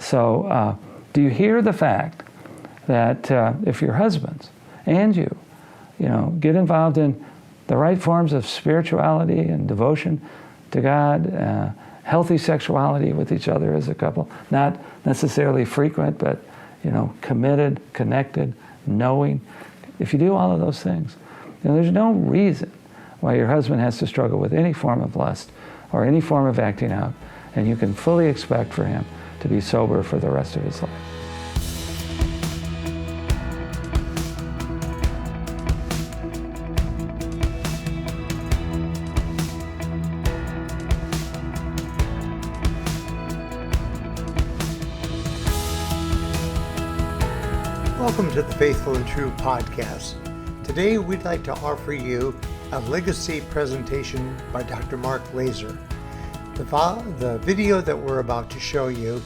So do you hear the fact that if your husbands and you get involved in the right forms of spirituality and devotion to God, healthy sexuality with each other as a couple, not necessarily frequent, but committed, connected, knowing. If you do all of those things, there's no reason why your husband has to struggle with any form of lust or any form of acting out, and you can fully expect for him to be sober for the rest of his life. Welcome to the Faithful and True podcast. Today we'd like to offer you a legacy presentation by Dr. Mark Laaser. The video that we're about to show you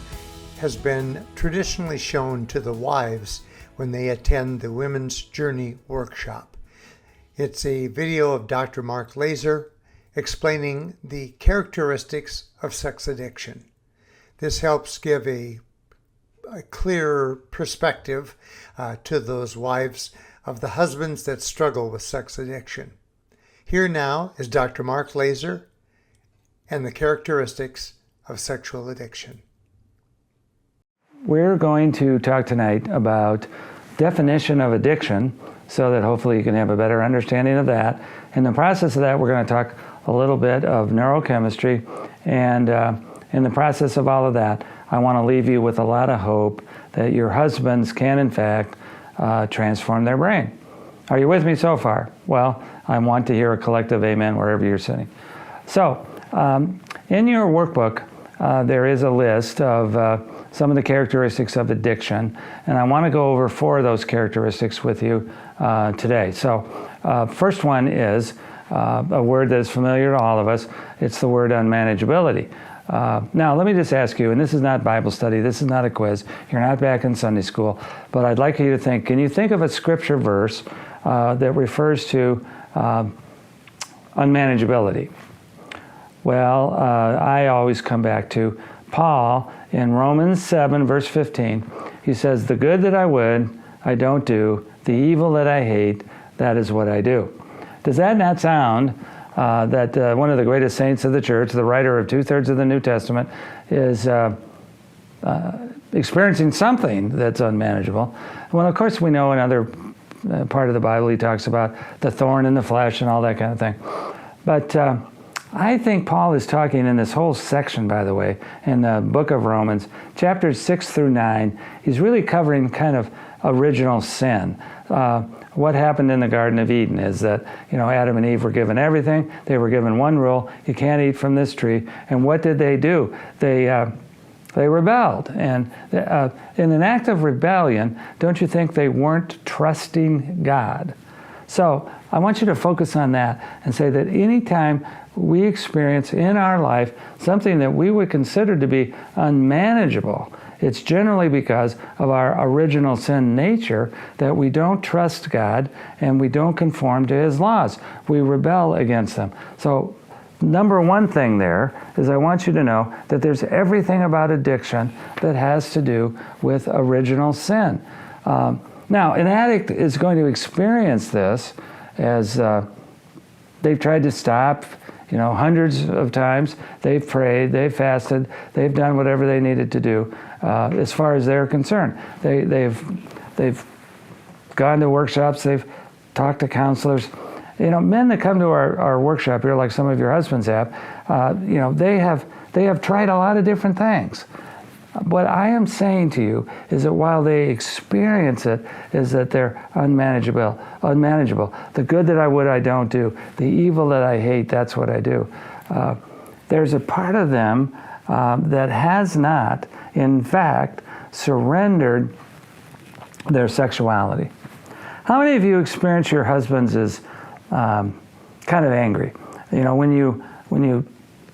has been traditionally shown to the wives when they attend the Women's Journey workshop. It's a video of Dr. Mark Laaser explaining the characteristics of sex addiction. This helps give a clear perspective to those wives of the husbands that struggle with sex addiction. Here now is Dr. Mark Laaser and the characteristics of sexual addiction. We're going to talk tonight about definition of addiction so that hopefully you can have a better understanding of that. In the process of that, we're going to talk a little bit of neurochemistry, and in the process of all of that, I want to leave you with a lot of hope that your husbands can, in fact, transform their brain. Are you with me so far? Well, I want to hear a collective amen wherever you're sitting. So, in your workbook, there is a list of some of the characteristics of addiction, and I want to go over 4 of those characteristics with you today. So, first one is a word that is familiar to all of us. It's the word unmanageability. Now, let me just ask you, and this is not Bible study, this is not a quiz, you're not back in Sunday school, but I'd like you to think, can you think of a scripture verse that refers to unmanageability? Well, I always come back to Paul in Romans 7, verse 15. He says, "The good that I would, I don't do. The evil that I hate, that is what I do." Does that not sound that one of the greatest saints of the church, the writer of 2/3 of the New Testament, is experiencing something that's unmanageable? Well, of course, we know another part of the Bible he talks about the thorn in the flesh and all that kind of thing. But I think Paul is talking in this whole section, by the way, in the book of Romans, chapters 6 through 9, he's really covering kind of original sin. What happened in the Garden of Eden is that, Adam and Eve were given everything. They were given one rule: you can't eat from this tree. And what did they do? They rebelled. And in an act of rebellion, don't you think they weren't trusting God? So I want you to focus on that and say that anytime we experience in our life something that we would consider to be unmanageable, it's generally because of our original sin nature that we don't trust God and we don't conform to His laws. We rebel against them. So number one thing there is I want you to know that there's everything about addiction that has to do with original sin. Now, an addict is going to experience this as they've tried to stop, hundreds of times. They've prayed, they've fasted, they've done whatever they needed to do as far as they're concerned. They've gone to workshops, they've talked to counselors. Men that come to our workshop here, like some of your husbands have, they have tried a lot of different things. What I am saying to you is that while they experience it, is that they're unmanageable. The good that I would, I don't do. The evil that I hate, that's what I do. There's a part of them that has not, in fact, surrendered their sexuality. How many of you experience your husbands as kind of angry? When you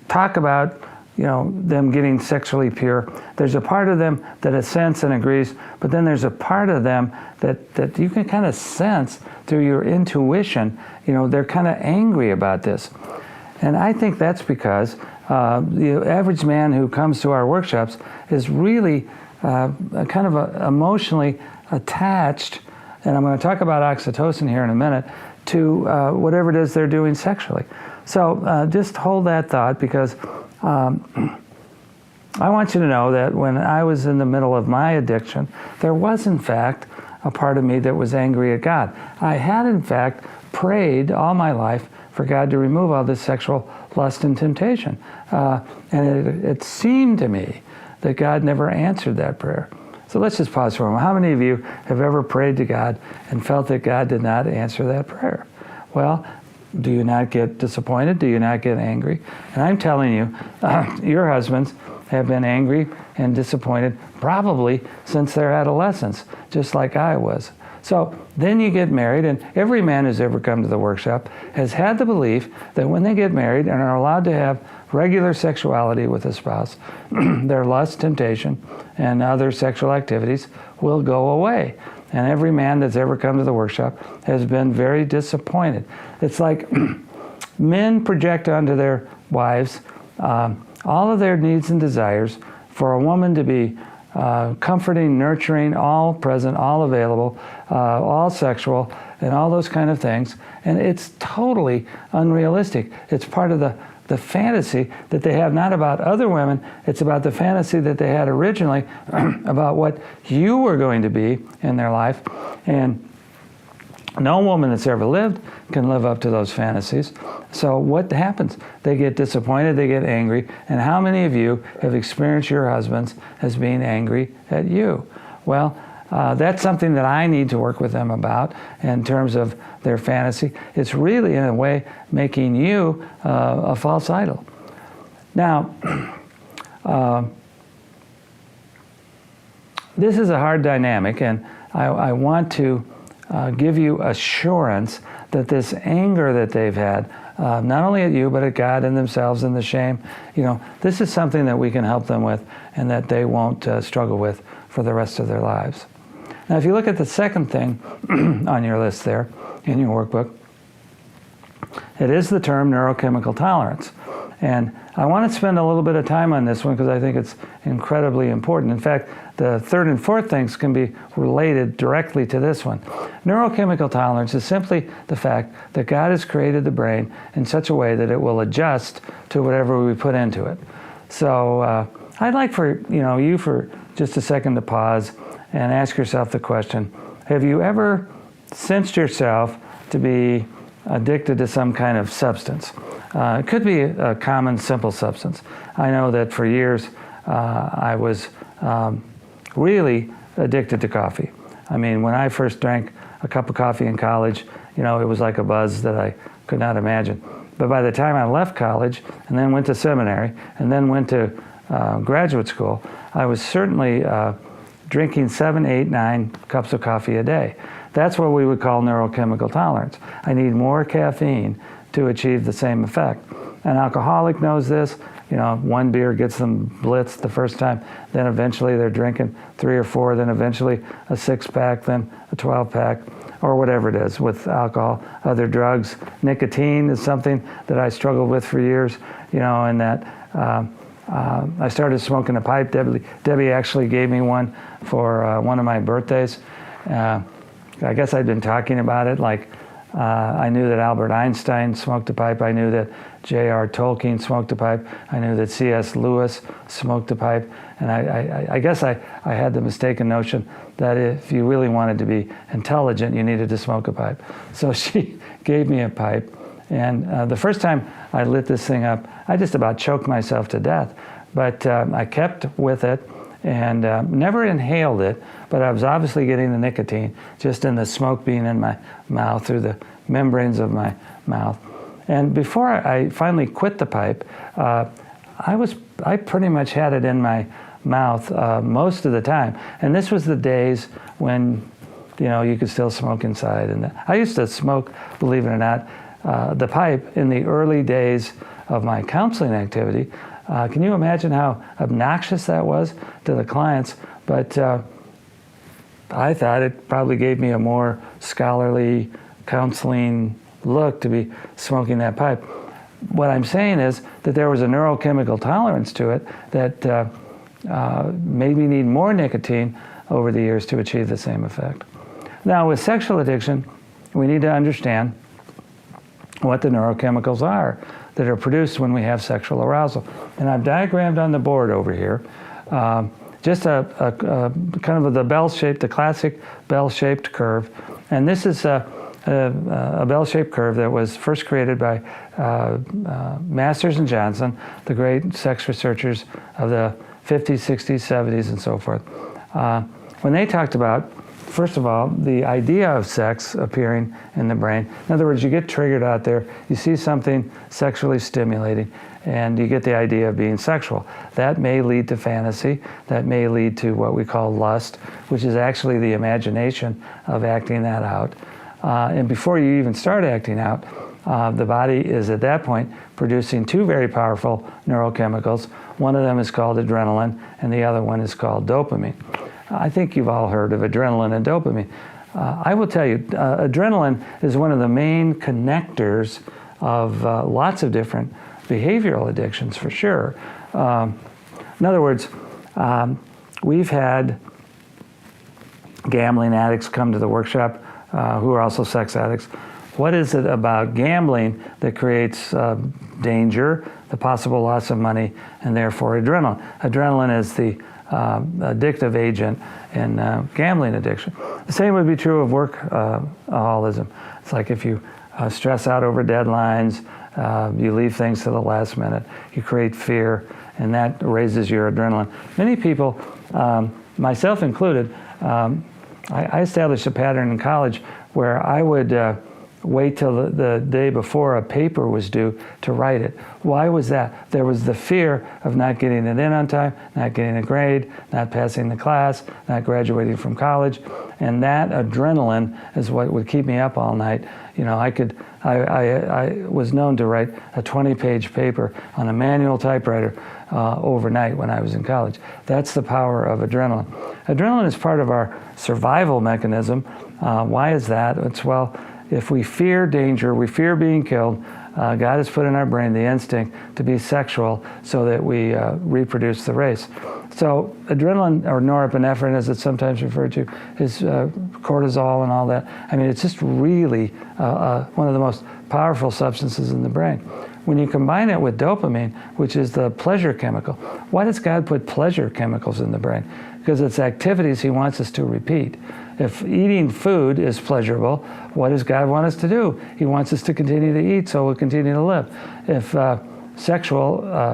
talk about them getting sexually pure, there's a part of them that assents and agrees, but then there's a part of them that you can kind of sense through your intuition, they're kind of angry about this. And I think that's because the average man who comes to our workshops is really kind of emotionally attached, and I'm going to talk about oxytocin here in a minute, to whatever it is they're doing sexually. So just hold that thought, because I want you to know that when I was in the middle of my addiction, there was in fact a part of me that was angry at God. I had in fact prayed all my life for God to remove all this sexual lust and temptation. And it seemed to me that God never answered that prayer. So let's just pause for a moment. How many of you have ever prayed to God and felt that God did not answer that prayer? Well, do you not get disappointed? Do you not get angry? And I'm telling you, your husbands have been angry and disappointed probably since their adolescence, just like I was. So then you get married, and every man who's ever come to the workshop has had the belief that when they get married and are allowed to have regular sexuality with a spouse, their lust, temptation, and other sexual activities will go away. And every man that's ever come to the workshop has been very disappointed. It's like men project onto their wives all of their needs and desires for a woman to be comforting, nurturing, all present, all available, all sexual, and all those kind of things. And it's totally unrealistic. It's part of the fantasy that they have, not about other women, it's about the fantasy that they had originally about what you were going to be in their life. And no woman that's ever lived can live up to those fantasies. So what happens? They get disappointed, they get angry. And how many of you have experienced your husbands as being angry at you? Well, that's something that I need to work with them about in terms of their fantasy. It's really, in a way, making you a false idol. Now, this is a hard dynamic, and I want to give you assurance that this anger that they've had, not only at you, but at God and themselves and the shame, this is something that we can help them with and that they won't struggle with for the rest of their lives. Now, if you look at the second thing on your list there in your workbook, it is the term neurochemical tolerance. And I want to spend a little bit of time on this one because I think it's incredibly important. In fact, the third and fourth things can be related directly to this one. Neurochemical tolerance is simply the fact that God has created the brain in such a way that it will adjust to whatever we put into it. So I'd like for you for just a second to pause and ask yourself the question, have you ever sensed yourself to be addicted to some kind of substance? It could be a common, simple substance. I know that for years I was really addicted to coffee. I mean, when I first drank a cup of coffee in college, it was like a buzz that I could not imagine. But by the time I left college and then went to seminary and then went to graduate school, I was certainly drinking 7, 8, 9 cups of coffee a day. That's what we would call neurochemical tolerance. I need more caffeine to achieve the same effect. An alcoholic knows this. One beer gets them blitzed the first time, then eventually they're drinking 3 or 4, then eventually a 6-pack, then a 12-pack, or whatever it is with alcohol. Other drugs, nicotine is something that I struggled with for years, and that I started smoking a pipe. Debbie actually gave me one for one of my birthdays. I guess I'd been talking about it, like I knew that Albert Einstein smoked a pipe. I knew that J.R. Tolkien smoked a pipe. I knew that C.S. Lewis smoked a pipe. And I guess I had the mistaken notion that if you really wanted to be intelligent, you needed to smoke a pipe. So she gave me a pipe. And the first time I lit this thing up, I just about choked myself to death. But I kept with it and never inhaled it, but I was obviously getting the nicotine just in the smoke being in my mouth through the membranes of my mouth. And before I finally quit the pipe, I pretty much had it in my mouth most of the time. And this was the days when you could still smoke inside. And I used to smoke, believe it or not, the pipe in the early days of my counseling activity. Can you imagine how obnoxious that was to the clients? But I thought it probably gave me a more scholarly counseling look to be smoking that pipe. What I'm saying is that there was a neurochemical tolerance to it that maybe need more nicotine over the years to achieve the same effect. Now, with sexual addiction, we need to understand what the neurochemicals are that are produced when we have sexual arousal. And I've diagrammed on the board over here just a kind of the classic bell-shaped curve. And this is a bell-shaped curve that was first created by Masters and Johnson, the great sex researchers of the 50s, 60s, 70s, and so forth. When they talked about, first of all, the idea of sex appearing in the brain. In other words, you get triggered out there, you see something sexually stimulating, and you get the idea of being sexual. That may lead to fantasy, that may lead to what we call lust, which is actually the imagination of acting that out. And before you even start acting out, the body is at that point producing two very powerful neurochemicals. One of them is called adrenaline, and the other one is called dopamine. I think you've all heard of adrenaline and dopamine. I will tell you, adrenaline is one of the main connectors of lots of different behavioral addictions, for sure. In other words, we've had gambling addicts come to the workshop who are also sex addicts. What is it about gambling that creates danger, the possible loss of money, and therefore adrenaline? Adrenaline is the addictive agent in gambling addiction. The same would be true of workaholism. It's like if you stress out over deadlines, you leave things to the last minute, you create fear, and that raises your adrenaline. Many people, myself included, I established a pattern in college where I would wait till the day before a paper was due to write it. Why was that? There was the fear of not getting it in on time, not getting a grade, not passing the class, not graduating from college, and that adrenaline is what would keep me up all night. You know, I was known to write a 20-page paper on a manual typewriter overnight when I was in college. That's the power of adrenaline. Adrenaline is part of our survival mechanism. Why is that? It's, well, if we fear danger, we fear being killed, God has put in our brain the instinct to be sexual so that we reproduce the race. So adrenaline, or norepinephrine as it's sometimes referred to, is cortisol and all that. I mean, it's just really one of the most powerful substances in the brain. When you combine it with dopamine, which is the pleasure chemical, why does God put pleasure chemicals in the brain? Because it's activities He wants us to repeat. If eating food is pleasurable, what does God want us to do? He wants us to continue to eat so we'll continue to live. If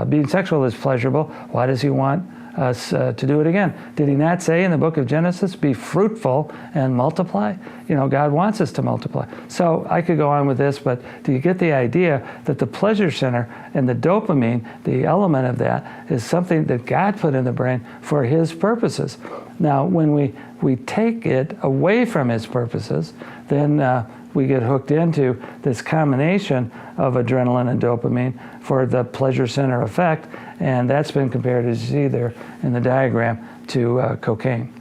being sexual is pleasurable, why does He want us to do it again? Did He not say in the book of Genesis, be fruitful and multiply? You know, God wants us to multiply. So I could go on with this, but do you get the idea that the pleasure center and the dopamine, the element of that, is something that God put in the brain for His purposes? Now, when we take it away from His purposes, then we get hooked into this combination of adrenaline and dopamine for the pleasure center effect, and that's been compared, as you see there in the diagram, to cocaine.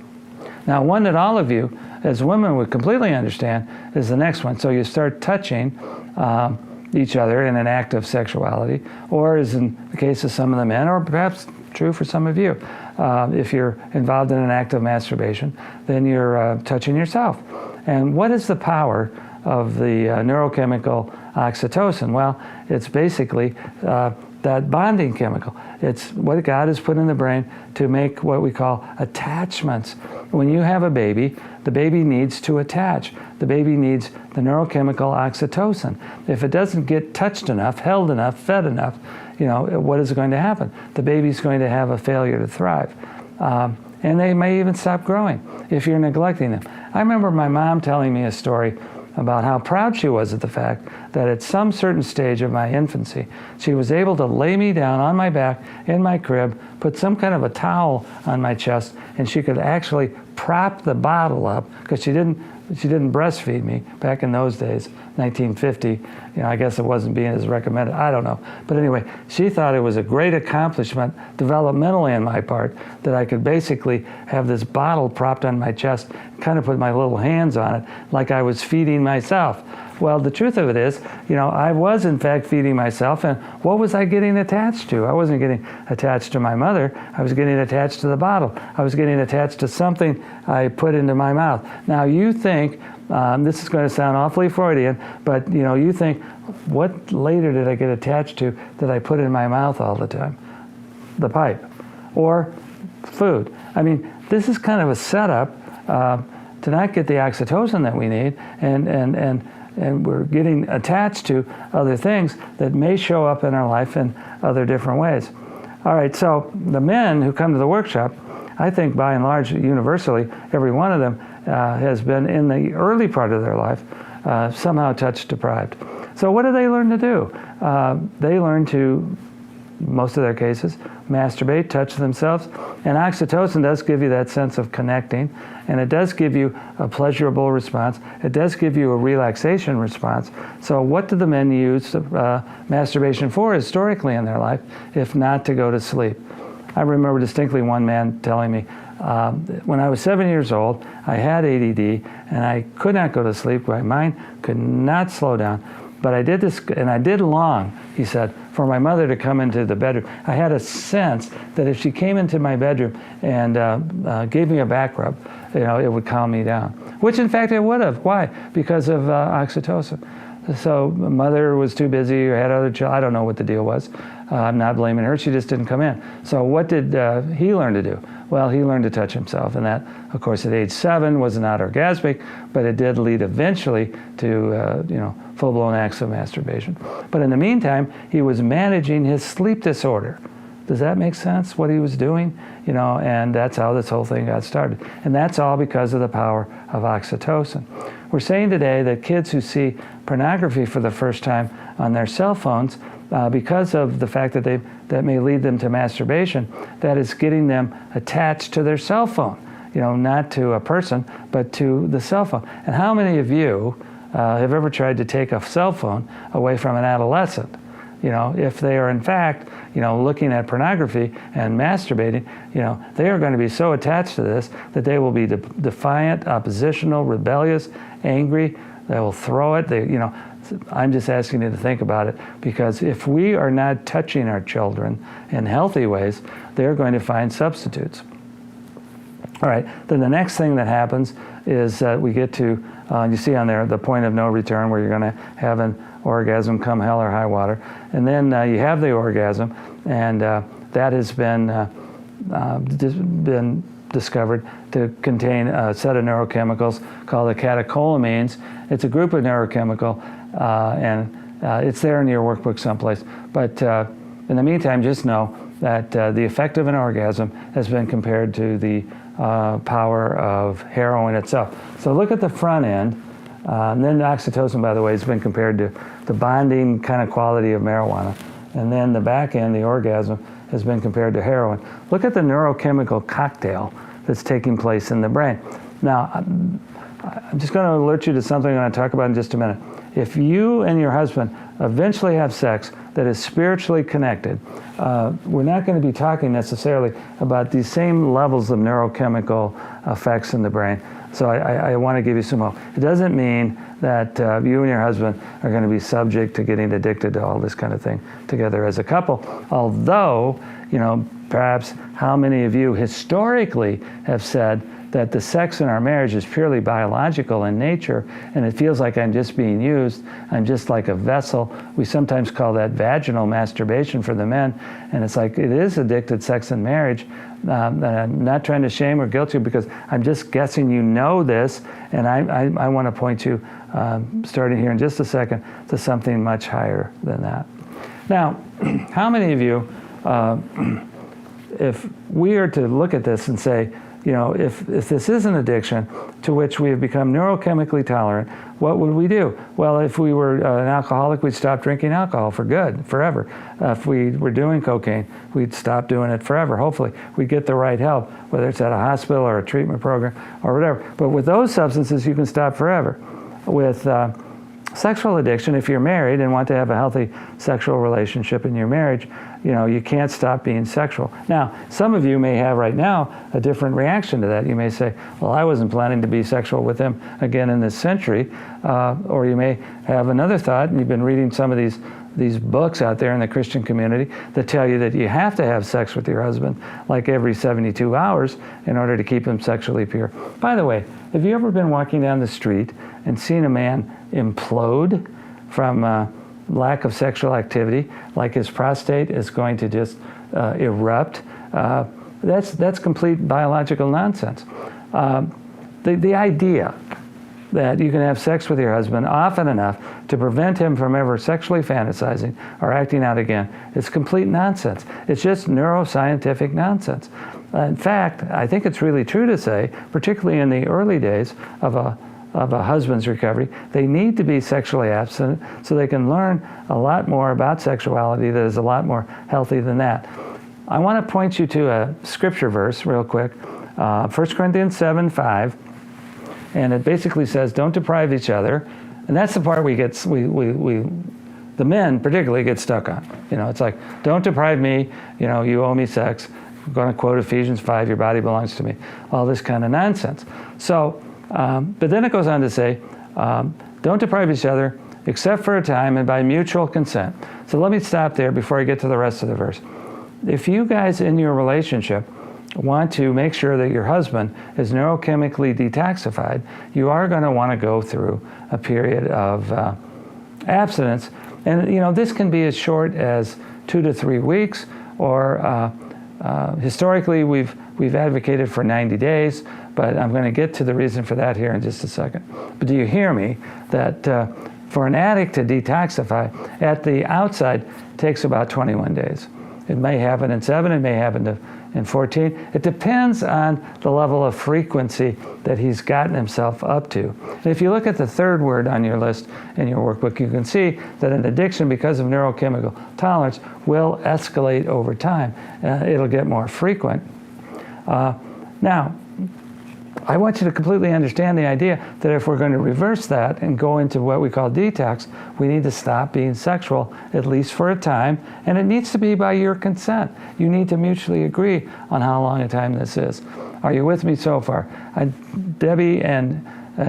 Now, one that all of you, as women, would completely understand is the next one. So you start touching each other in an act of sexuality, or as in the case of some of the men, or perhaps true for some of you, if you're involved in an act of masturbation, then you're touching yourself. And what is the power of the neurochemical oxytocin? Well, it's basically that bonding chemical. It's what God has put in the brain to make what we call attachments. When you have a baby, the baby needs to attach. The baby needs the neurochemical oxytocin. If it doesn't get touched enough, held enough, fed enough, you know, what is going to happen? The baby's going to have a failure to thrive. And they may even stop growing if you're neglecting them. I remember my mom telling me a story about how proud she was at the fact that at some certain stage of my infancy, she was able to lay me down on my back in my crib, put some kind of a towel on my chest, and she could actually prop the bottle up, because she didn't breastfeed me back in those days, 1950. You know, I guess it wasn't being as recommended. I don't know. But anyway, she thought it was a great accomplishment developmentally on my part that I could basically have this bottle propped on my chest, kind of put my little hands on it like I was feeding myself. Well, the truth of it is, I was in fact feeding myself, and what was I getting attached to? I wasn't getting attached to my mother. I was getting attached to the bottle. I was getting attached to something I put into my mouth. Now you think, this is going to sound awfully Freudian, but you think, what later did I get attached to that I put in my mouth all the time? The pipe or food. I mean, this is kind of a setup to not get the oxytocin that we need, and we're getting attached to other things that may show up in our life in other different ways. All right, so the men who come to the workshop, I think by and large, universally, every one of them has been in the early part of their life somehow touch deprived. So what do they learn to do? They learn to, most of their cases, masturbate, touch themselves, and oxytocin does give you that sense of connecting, and it does give you a pleasurable response. It does give you a relaxation response. So what do the men use masturbation for historically in their life, if not to go to sleep? I remember distinctly one man telling me, when I was 7 years old, I had ADD, and I could not go to sleep. My mind could not slow down. But I did this, and I did long, he said, for my mother to come into the bedroom. I had a sense that if she came into my bedroom and gave me a back rub, it would calm me down. Which, in fact, it would have. Why? Because of oxytocin. So mother was too busy or had other children. I don't know what the deal was. I'm not blaming her. She just didn't come in. So what did he learn to do? Well, he learned to touch himself. And that, of course, at age 7 was not orgasmic, but it did lead eventually to, full-blown acts of masturbation. But in the meantime, he was managing his sleep disorder. Does that make sense, what he was doing? And that's how this whole thing got started. And that's all because of the power of oxytocin. We're saying today that kids who see pornography for the first time on their cell phones, because of the fact that that may lead them to masturbation, that is getting them attached to their cell phone. Not to a person, but to the cell phone. And how many of you have ever tried to take a cell phone away from an adolescent? If they are in fact, looking at pornography and masturbating, they are going to be so attached to this that they will be defiant, oppositional, rebellious, angry. They will throw it. I'm just asking you to think about it, because if we are not touching our children in healthy ways, they're going to find substitutes. All right, then the next thing that happens is we get to, you see on there, the point of no return, where you're going to have an orgasm come hell or high water. And then you have the orgasm, and that has been discovered to contain a set of neurochemicals called the catecholamines. It's a group of neurochemical, and it's there in your workbook someplace. But in the meantime, just know that the effect of an orgasm has been compared to the power of heroin itself. So look at the front end. And then oxytocin, by the way, has been compared to the bonding kind of quality of marijuana. And then the back end, the orgasm, has been compared to heroin. Look at the neurochemical cocktail that's taking place in the brain. Now, I'm just going to alert you to something I'm going to talk about in just a minute. If you and your husband eventually have sex that is spiritually connected, we're not going to be talking necessarily about these same levels of neurochemical effects in the brain. So I want to give you some hope. It doesn't mean that you and your husband are going to be subject to getting addicted to all this kind of thing together as a couple. Although, perhaps how many of you historically have said that the sex in our marriage is purely biological in nature, and it feels like I'm just being used. I'm just like a vessel. We sometimes call that vaginal masturbation for the men, and it's like it is addicted sex in marriage. And I'm not trying to shame or guilt you, because I'm just guessing you know this, and I want to point you, starting here in just a second, to something much higher than that. Now, how many of you, if we are to look at this and say, if this is an addiction to which we have become neurochemically tolerant, what would we do? Well, if we were an alcoholic, we'd stop drinking alcohol for good, forever. If we were doing cocaine, we'd stop doing it forever. Hopefully, we'd get the right help, whether it's at a hospital or a treatment program or whatever. But with those substances, you can stop forever. With sexual addiction, if you're married and want to have a healthy sexual relationship in your marriage, you can't stop being sexual. Now, some of you may have right now a different reaction to that. You may say, well, I wasn't planning to be sexual with him again in this century. Or you may have another thought, and you've been reading some of these books out there in the Christian community that tell you that you have to have sex with your husband like every 72 hours in order to keep him sexually pure. By the way, have you ever been walking down the street and seen a man implode from lack of sexual activity, like his prostate is going to just erupt? That's complete biological nonsense. The idea that you can have sex with your husband often enough to prevent him from ever sexually fantasizing or acting out again is complete nonsense. It's just neuroscientific nonsense. In fact, I think it's really true to say, particularly in the early days of a husband's recovery, they need to be sexually abstinent so they can learn a lot more about sexuality that is a lot more healthy than that. I want to point you to a scripture verse real quick, 1 Corinthians 7:5. And it basically says, don't deprive each other. And that's the part the men particularly get stuck on. It's like, don't deprive me, you owe me sex. I'm going to quote Ephesians 5, your body belongs to me. All this kind of nonsense. So, but then it goes on to say, don't deprive each other except for a time and by mutual consent. So let me stop there before I get to the rest of the verse. If you guys in your relationship want to make sure that your husband is neurochemically detoxified, you are going to want to go through a period of abstinence. And this can be as short as 2 to 3 weeks, or historically we've advocated for 90 days, but I'm going to get to the reason for that here in just a second. But do you hear me? That for an addict to detoxify at the outside takes about 21 days. It may happen in 7, it may happen in 14. It depends on the level of frequency that he's gotten himself up to. And if you look at the third word on your list in your workbook, you can see that an addiction, because of neurochemical tolerance, will escalate over time. It'll get more frequent. Now, I want you to completely understand the idea that if we're going to reverse that and go into what we call detox, we need to stop being sexual, at least for a time, and it needs to be by your consent. You need to mutually agree on how long a time this is. Are you with me so far? Debbie and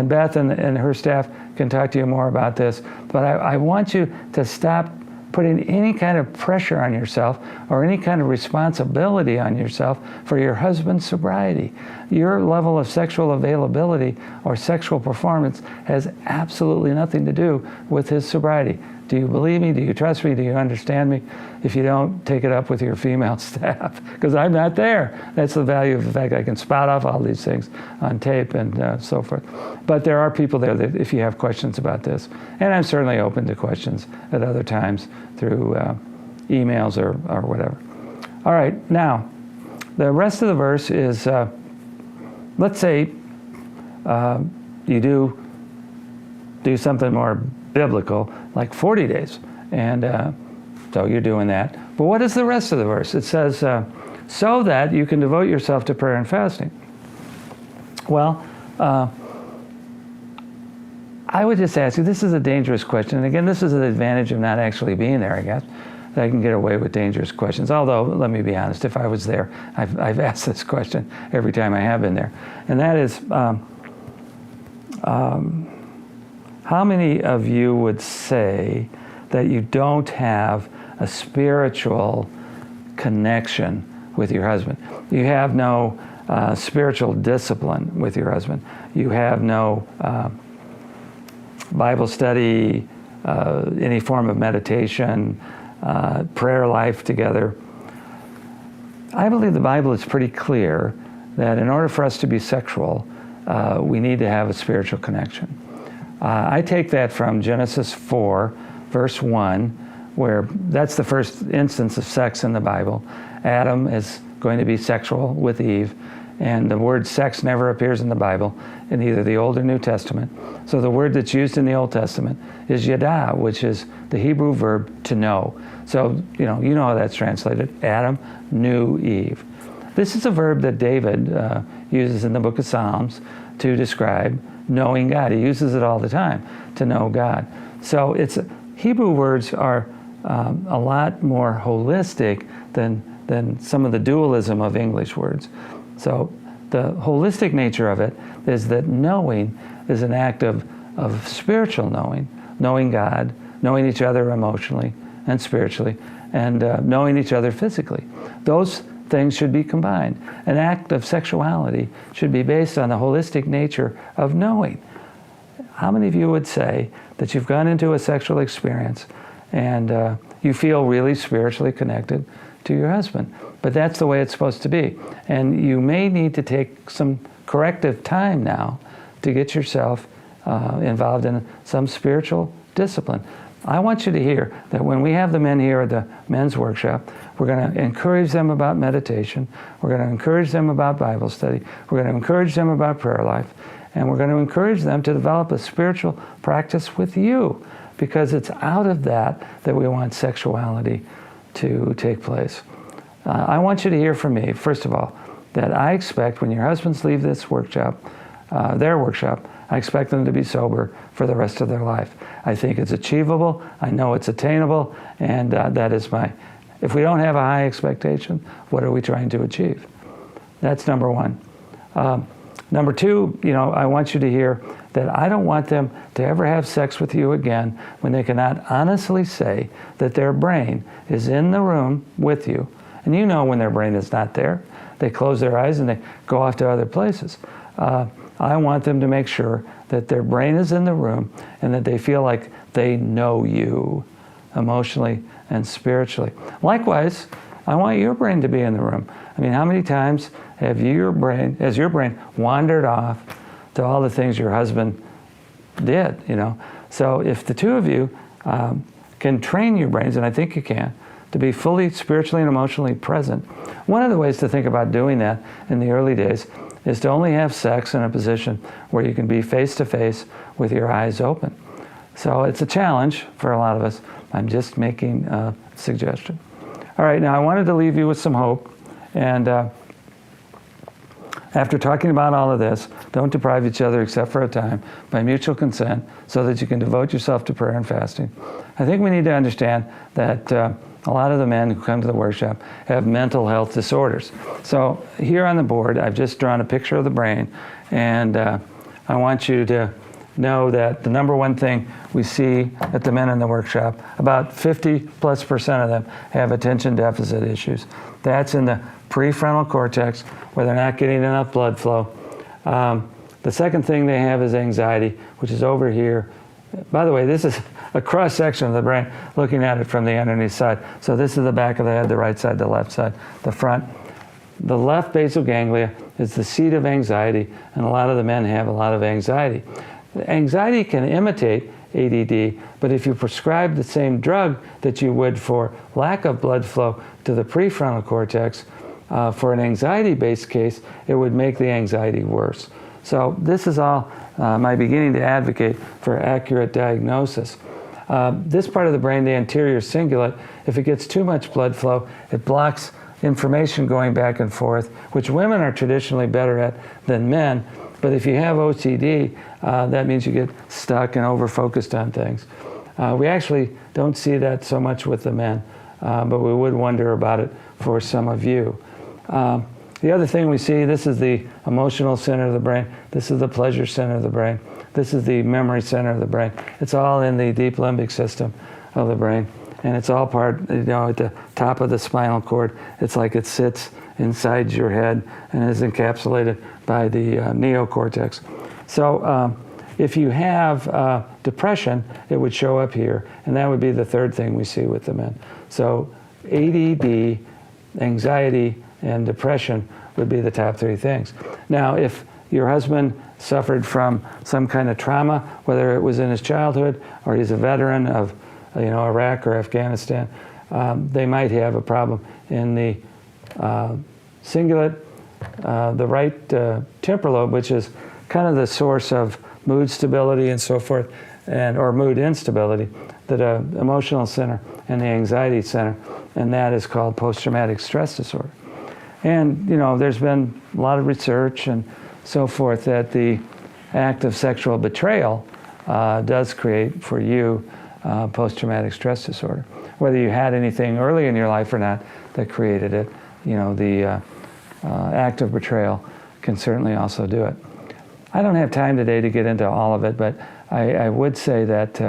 Beth and her staff can talk to you more about this, but I want you to stop putting any kind of pressure on yourself or any kind of responsibility on yourself for your husband's sobriety. Your level of sexual availability or sexual performance has absolutely nothing to do with his sobriety. Do you believe me? Do you trust me? Do you understand me? If you don't, take it up with your female staff, because I'm not there. That's the value of the fact I can spout off all these things on tape and so forth. But there are people there that if you have questions about this, and I'm certainly open to questions at other times through emails or whatever. All right, now, the rest of the verse is, let's say you do something more biblical, like 40 days. And so you're doing that. But what is the rest of the verse? It says, so that you can devote yourself to prayer and fasting. Well, I would just ask you, this is a dangerous question. And again, this is an advantage of not actually being there, I guess, that I can get away with dangerous questions. Although, let me be honest, if I was there, I've asked this question every time I have been there. And that is, how many of you would say that you don't have a spiritual connection with your husband? You have no spiritual discipline with your husband. You have no Bible study, any form of meditation, prayer life together. I believe the Bible is pretty clear that in order for us to be sexual, we need to have a spiritual connection. I take that from Genesis 4, verse 1, where that's the first instance of sex in the Bible. Adam is going to be sexual with Eve, and the word sex never appears in the Bible in either the Old or New Testament. So the word that's used in the Old Testament is yada, which is the Hebrew verb to know. So, you know how that's translated. Adam knew Eve. This is a verb that David uses in the book of Psalms to describe knowing God. He uses it all the time, to know God. So Hebrew words are a lot more holistic than some of the dualism of English words. So the holistic nature of it is that knowing is an act of spiritual knowing God, knowing each other emotionally and spiritually, and knowing each other physically. Those things should be combined. An act of sexuality should be based on the holistic nature of knowing. How many of you would say that you've gone into a sexual experience and you feel really spiritually connected to your husband? But that's the way it's supposed to be. And you may need to take some corrective time now to get yourself involved in some spiritual discipline. I want you to hear that when we have the men here at the men's workshop, we're going to encourage them about meditation, we're going to encourage them about Bible study, we're going to encourage them about prayer life, and we're going to encourage them to develop a spiritual practice with you, because it's out of that we want sexuality to take place. I want you to hear from me, first of all, that I expect when your husbands leave this workshop, their workshop, I expect them to be sober for the rest of their life. I think it's achievable, I know it's attainable, and that is if we don't have a high expectation, what are we trying to achieve? That's number one. Number two, I want you to hear that I don't want them to ever have sex with you again when they cannot honestly say that their brain is in the room with you. And you know when their brain is not there. They close their eyes and they go off to other places. I want them to make sure that their brain is in the room and that they feel like they know you emotionally and spiritually. Likewise, I want your brain to be in the room. I mean, how many times has your brain wandered off to all the things your husband did, So if the two of you can train your brains, and I think you can, to be fully spiritually and emotionally present, one of the ways to think about doing that in the early days is to only have sex in a position where you can be face-to-face with your eyes open. So it's a challenge for a lot of us. I'm just making a suggestion. All right, now I wanted to leave you with some hope. And after talking about all of this, don't deprive each other except for a time by mutual consent so that you can devote yourself to prayer and fasting. I think we need to understand that a lot of the men who come to the workshop have mental health disorders. So here on the board, I've just drawn a picture of the brain, and I want you to know that the number one thing we see at the men in the workshop, about 50+% of them have attention deficit issues. That's in the prefrontal cortex, where they're not getting enough blood flow. The second thing they have is anxiety, which is over here. By the way, this is a cross-section of the brain, looking at it from the underneath side. So this is the back of the head, the right side, the left side, the front. The left basal ganglia is the seat of anxiety, and a lot of the men have a lot of anxiety. Anxiety can imitate ADD, but if you prescribe the same drug that you would for lack of blood flow to the prefrontal cortex, for an anxiety-based case, it would make the anxiety worse. So this is all my beginning to advocate for accurate diagnosis. This part of the brain, the anterior cingulate, if it gets too much blood flow, it blocks information going back and forth, which women are traditionally better at than men. But if you have OCD, that means you get stuck and over-focused on things. We actually don't see that so much with the men, but we would wonder about it for some of you. The other thing we see, this is the emotional center of the brain. This is the pleasure center of the brain. This is the memory center of the brain. It's all in the deep limbic system of the brain. And it's all part, at the top of the spinal cord. It's like it sits inside your head and is encapsulated by the neocortex. So if you have depression, it would show up here. And that would be the third thing we see with the men. So ADD, anxiety, and depression would be the top three things. Now, if your husband suffered from some kind of trauma, whether it was in his childhood or he's a veteran of Iraq or Afghanistan, they might have a problem in the cingulate, the right temporal lobe, which is kind of the source of mood stability and so forth, or mood instability, the emotional center and the anxiety center, and that is called post-traumatic stress disorder. And there's been a lot of research and so forth that the act of sexual betrayal does create for you post-traumatic stress disorder. whether you had anything early in your life or not that created it. The act of betrayal can certainly also do it. I don't have time today to get into all of it, but I would say that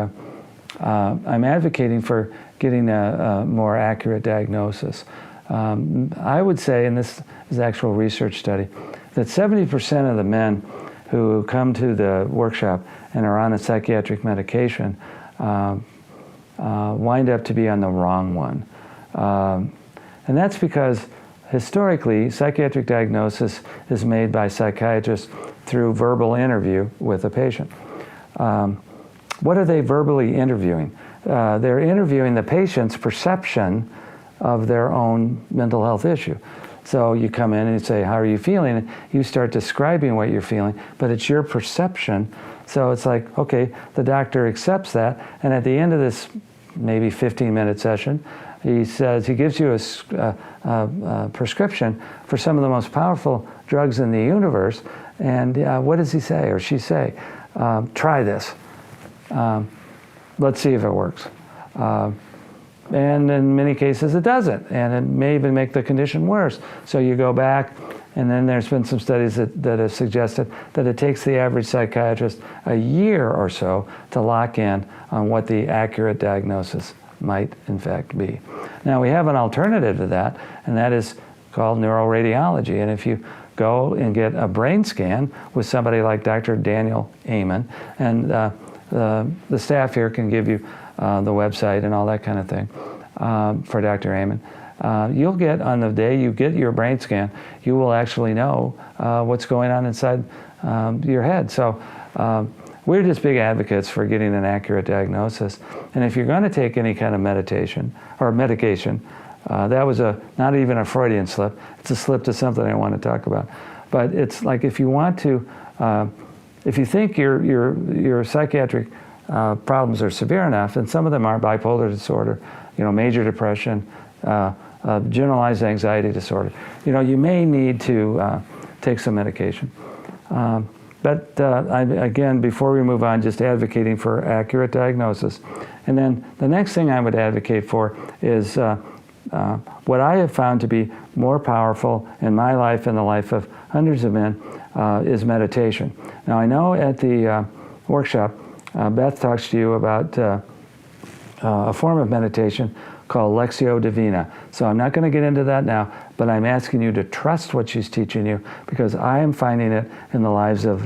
I'm advocating for getting a more accurate diagnosis. I would say, and this is actual research study, that 70% of the men who come to the workshop and are on a psychiatric medication wind up to be on the wrong one. And that's because historically, psychiatric diagnosis is made by psychiatrists through verbal interview with a patient. What are they verbally interviewing? They're interviewing the patient's perception of their own mental health issue. So you come in and you say, how are you feeling? You start describing what you're feeling, but it's your perception. So it's like, okay, the doctor accepts that, and at the end of this maybe 15-minute session, he gives you a prescription for some of the most powerful drugs in the universe, and what does he say or she say? Try this. Let's see if it works. And in many cases it doesn't, and it may even make the condition worse. So you go back, and then there's been some studies that have suggested that it takes the average psychiatrist a year or so to lock in on what the accurate diagnosis might in fact be. Now we have an alternative to that, and that is called neuroradiology. And if you go and get a brain scan with somebody like Dr. Daniel Amen, and the staff here can give you the website and all that kind of thing for Dr. Amen. You'll get, on the day you get your brain scan, you will actually know what's going on inside your head. So we're just big advocates for getting an accurate diagnosis. And if you're going to take any kind of medication or medication, that was not even a Freudian slip. It's a slip to something I want to talk about. But it's like, if you want to, if you think your psychiatric problems are severe enough, and some of them are bipolar disorder, major depression, generalized anxiety disorder, you may need to take some medication. But again, before we move on, just advocating for accurate diagnosis. And then the next thing I would advocate for is what I have found to be more powerful in my life and the life of hundreds of men is meditation. Now I know at the workshop, Beth talks to you about a form of meditation called Lectio Divina. So I'm not going to get into that now, but I'm asking you to trust what she's teaching you, because I am finding it in the lives of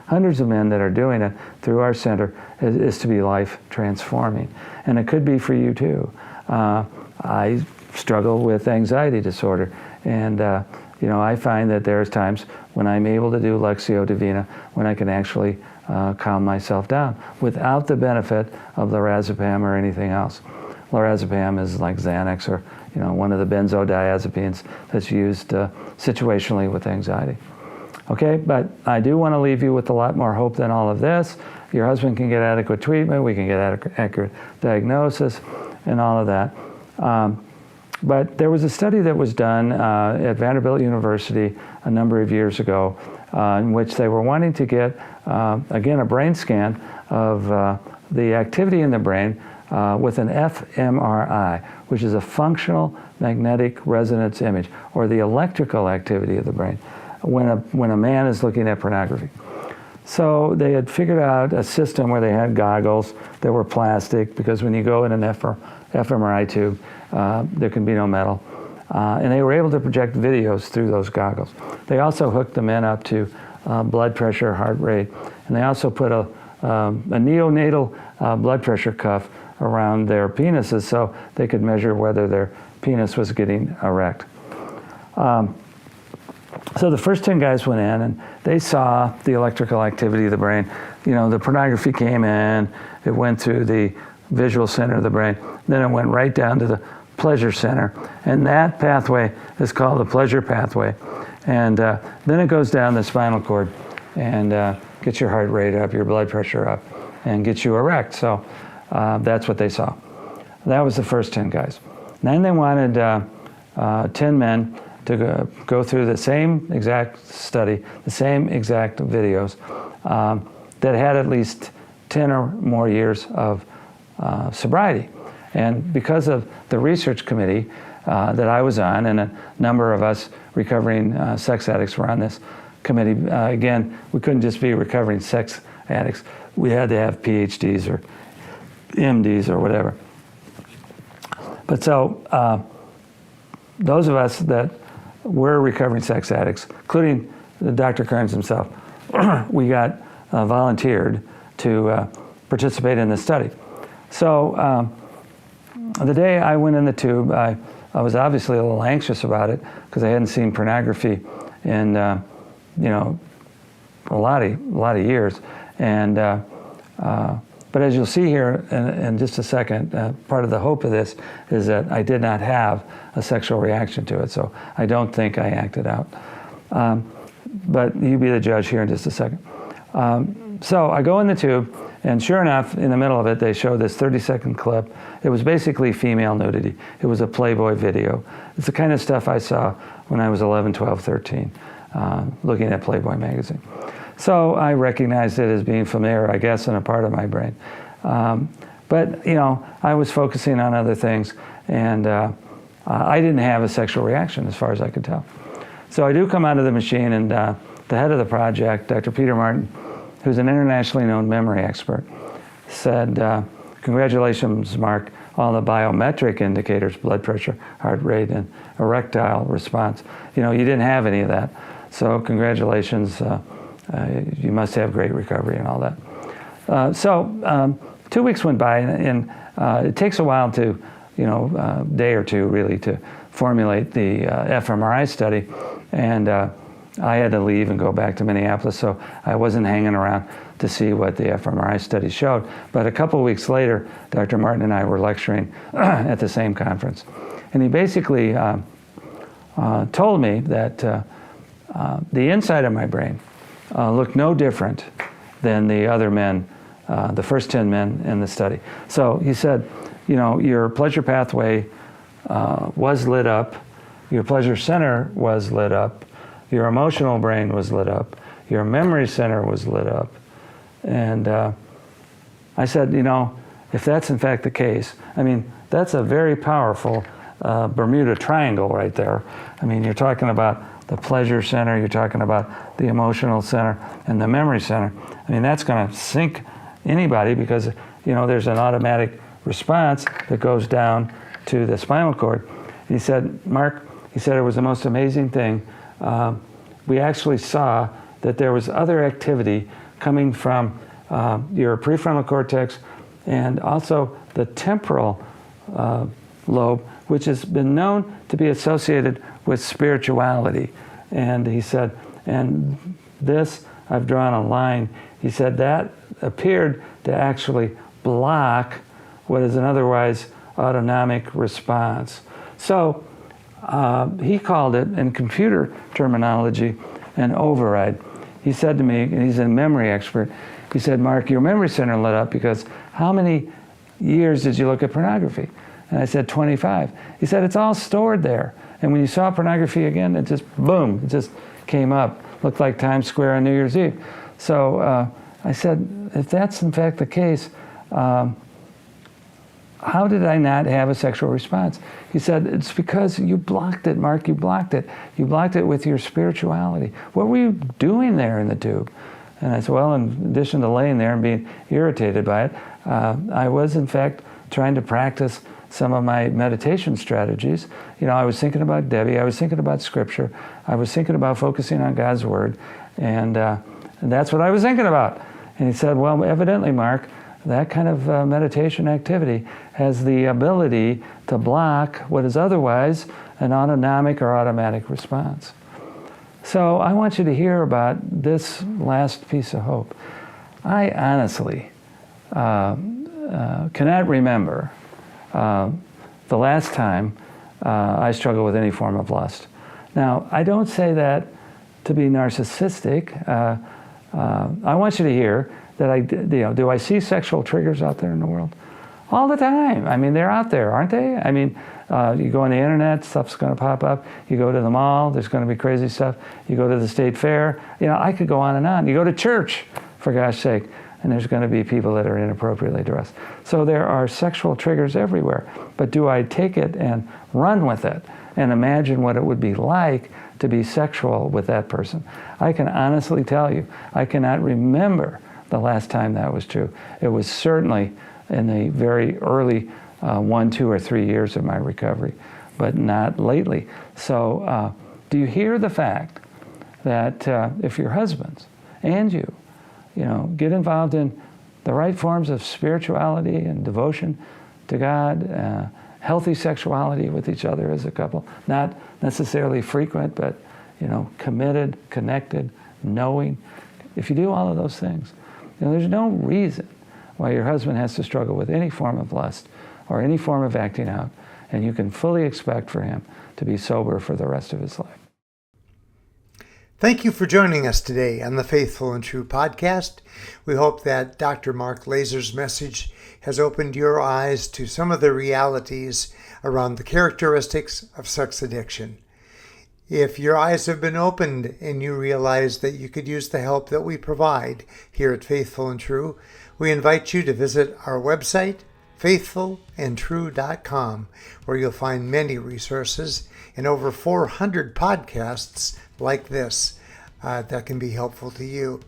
hundreds of men that are doing it through our center is to be life transforming. And it could be for you too. I struggle with anxiety disorder, and I find that there's times when I'm able to do Lectio Divina when I can actually calm myself down without the benefit of lorazepam or anything else. Lorazepam is like Xanax, or one of the benzodiazepines that's used situationally with anxiety. Okay, but I do want to leave you with a lot more hope than all of this. Your husband can get adequate treatment, we can get accurate diagnosis, and all of that. But there was a study that was done at Vanderbilt University a number of years ago in which they were wanting to get, again, a brain scan of the activity in the brain with an fMRI, which is a functional magnetic resonance image, or the electrical activity of the brain, when a man is looking at pornography. So they had figured out a system where they had goggles that were plastic, because when you go in an fMRI tube, there can be no metal. And they were able to project videos through those goggles. They also hooked the men up to blood pressure, heart rate, and they also put a neonatal blood pressure cuff around their penises so they could measure whether their penis was getting erect. So the first 10 guys went in and they saw the electrical activity of the brain. The pornography came in, it went through the visual center of the brain, then it went right down to the pleasure center, and that pathway is called the pleasure pathway. And then it goes down the spinal cord and gets your heart rate up, your blood pressure up, and gets you erect. So that's what they saw. That was the first 10 guys. Then they wanted 10 men to go through the same exact study, the same exact videos that had at least 10 or more years of sobriety. And because of the research committee that I was on, and a number of us recovering sex addicts were on this committee, again, we couldn't just be recovering sex addicts. We had to have Ph.D.s or M.Ds or whatever. But so those of us that were recovering sex addicts, including Dr. Kearns himself, we got volunteered to participate in this study. So the day I went in the tube, I was obviously a little anxious about it because I hadn't seen pornography in a lot of years. And but as you'll see here in just a second, part of the hope of this is that I did not have a sexual reaction to it. So I don't think I acted out. But you be the judge here in just a second. So I go in the tube, and sure enough, in the middle of it, they show this 30-second clip. It was basically female nudity. It was a Playboy video. It's the kind of stuff I saw when I was 11, 12, 13, looking at Playboy magazine. So I recognized it as being familiar, I guess, in a part of my brain. But, I was focusing on other things, and I didn't have a sexual reaction as far as I could tell. So I do come out of the machine, and the head of the project, Dr. Peter Martin, who's an internationally known memory expert, said, congratulations, Mark, all the biometric indicators, blood pressure, heart rate, and erectile response, you didn't have any of that. So congratulations, you must have great recovery and all that. So 2 weeks went by, and it takes a while to, day or two really, to formulate the fMRI study. And I had to leave and go back to Minneapolis, so I wasn't hanging around to see what the fMRI study showed. But a couple of weeks later, Dr. Martin and I were lecturing at the same conference. And he basically told me that the inside of my brain looked no different than the other men, the first 10 men in the study. So he said, your pleasure pathway was lit up, your pleasure center was lit up, your emotional brain was lit up, your memory center was lit up. And I said, if that's in fact the case, that's a very powerful Bermuda Triangle right there. You're talking about the pleasure center, you're talking about the emotional center, and the memory center. That's going to sink anybody because, there's an automatic response that goes down to the spinal cord. He said, Mark, it was the most amazing thing. We actually saw that there was other activity coming from your prefrontal cortex and also the temporal lobe, which has been known to be associated with spirituality. And he said, and this, I've drawn a line, he said that appeared to actually block what is an otherwise autonomic response. So he called it, in computer terminology, an override. He said to me, and he's a memory expert, he said, Mark, your memory center lit up because how many years did you look at pornography? And I said, 25. He said, it's all stored there. And when you saw pornography again, it just, boom, it just came up. Looked like Times Square on New Year's Eve. So I said, if that's in fact the case, how did I not have a sexual response? He said, it's because you blocked it, Mark, you blocked it. You blocked it with your spirituality. What were you doing there in the tube? And I said, well, in addition to laying there and being irritated by it, I was in fact trying to practice some of my meditation strategies. I was thinking about Debbie, I was thinking about scripture, I was thinking about focusing on God's word, and that's what I was thinking about. And he said, well, evidently, Mark, that kind of meditation activity has the ability to block what is otherwise an autonomic or automatic response. So I want you to hear about this last piece of hope. I honestly cannot remember the last time I struggled with any form of lust. Now, I don't say that to be narcissistic. I want you to hear that do I see sexual triggers out there in the world? All the time. They're out there, aren't they? You go on the internet, stuff's going to pop up. You go to the mall, there's going to be crazy stuff. You go to the state fair. I could go on and on. You go to church, for gosh sake. and there's going to be people that are inappropriately dressed. So there are sexual triggers everywhere. But do I take it and run with it and imagine what it would be like to be sexual with that person? I can honestly tell you, I cannot remember the last time that was true. It was certainly in the very early 1, 2, or 3 years of my recovery, but not lately. So do you hear the fact that if your husbands and you get involved in the right forms of spirituality and devotion to God, healthy sexuality with each other as a couple, not necessarily frequent, but committed, connected, knowing. If you do all of those things, there's no reason why your husband has to struggle with any form of lust or any form of acting out, and you can fully expect for him to be sober for the rest of his life. Thank you for joining us today on the Faithful and True podcast. We hope that Dr. Mark Laaser's message has opened your eyes to some of the realities around the characteristics of sex addiction. If your eyes have been opened and you realize that you could use the help that we provide here at Faithful and True, we invite you to visit our website, faithfulandtrue.com, where you'll find many resources and over 400 podcasts like this that can be helpful to you.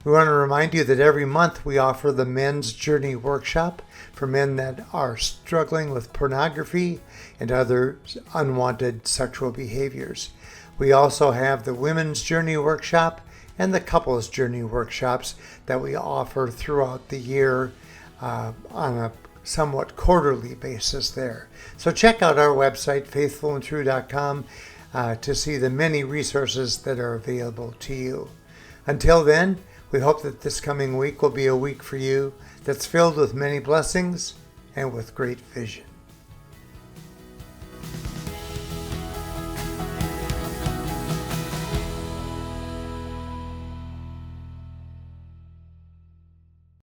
We want to remind you that every month we offer the Men's Journey Workshop for men that are struggling with pornography and other unwanted sexual behaviors. We also have the Women's Journey Workshop and the Couples Journey Workshops that we offer throughout the year on a somewhat quarterly basis there. So check out our website, faithfulandtrue.com, to see the many resources that are available to you. Until then, we hope that this coming week will be a week for you that's filled with many blessings and with great vision.